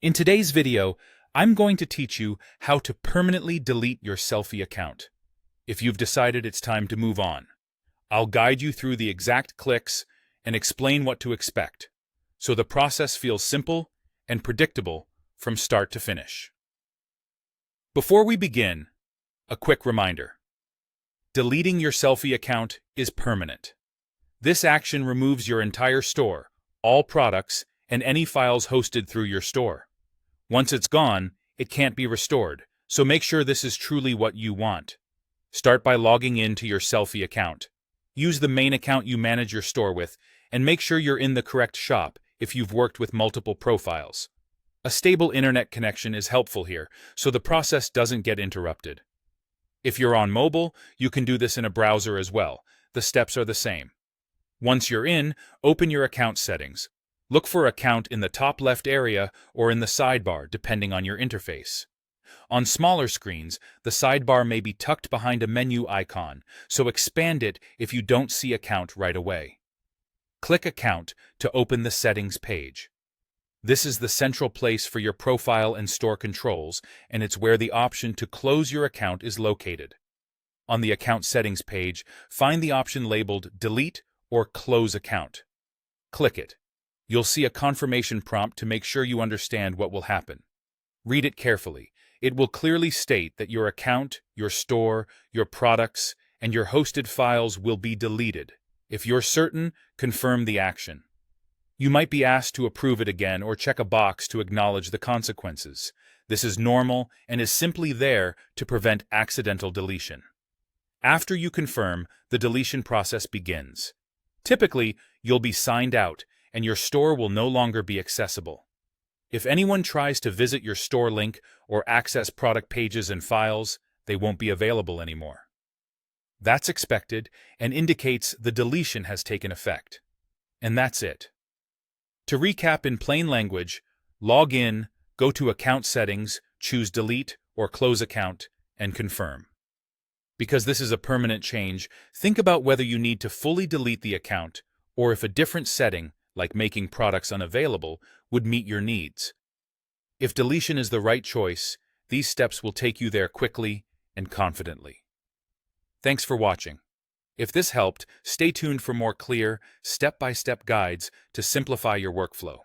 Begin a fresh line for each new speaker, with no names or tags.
In today's video, I'm going to teach you how to permanently delete your Sellfy account. If you've decided it's time to move on, I'll guide you through the exact clicks and explain what to expect, so the process feels simple and predictable from start to finish. Before we begin, a quick reminder. Deleting your Sellfy account is permanent. This action removes your entire store, all products, and any files hosted through your store. Once it's gone, it can't be restored, so make sure this is truly what you want. Start by logging in to your Sellfy account. Use the main account you manage your store with, and make sure you're in the correct shop if you've worked with multiple profiles. A stable internet connection is helpful here, so the process doesn't get interrupted. If you're on mobile, you can do this in a browser as well. The steps are the same. Once you're in, open your account settings. Look for Account in the top left area or in the sidebar, depending on your interface. On smaller screens, the sidebar may be tucked behind a menu icon, so expand it if you don't see Account right away. Click Account to open the Settings page. This is the central place for your profile and store controls, and it's where the option to close your account is located. On the Account Settings page, find the option labeled Delete or Close Account. Click it. You'll see a confirmation prompt to make sure you understand what will happen. Read it carefully. It will clearly state that your account, your store, your products, and your hosted files will be deleted. If you're certain, confirm the action. You might be asked to approve it again or check a box to acknowledge the consequences. This is normal and is simply there to prevent accidental deletion. After you confirm, the deletion process begins. Typically, you'll be signed out, and your store will no longer be accessible. If anyone tries to visit your store link or access product pages and files, they won't be available anymore. That's expected and indicates the deletion has taken effect. And that's it. To recap in plain language, log in, go to Account Settings, choose Delete or Close Account, and confirm. Because this is a permanent change, think about whether you need to fully delete the account or if a different setting, like making products unavailable, would meet your needs. If deletion is the right choice, these steps will take you there quickly and confidently. Thanks for watching. If this helped, stay tuned for more clear, step-by-step guides to simplify your workflow.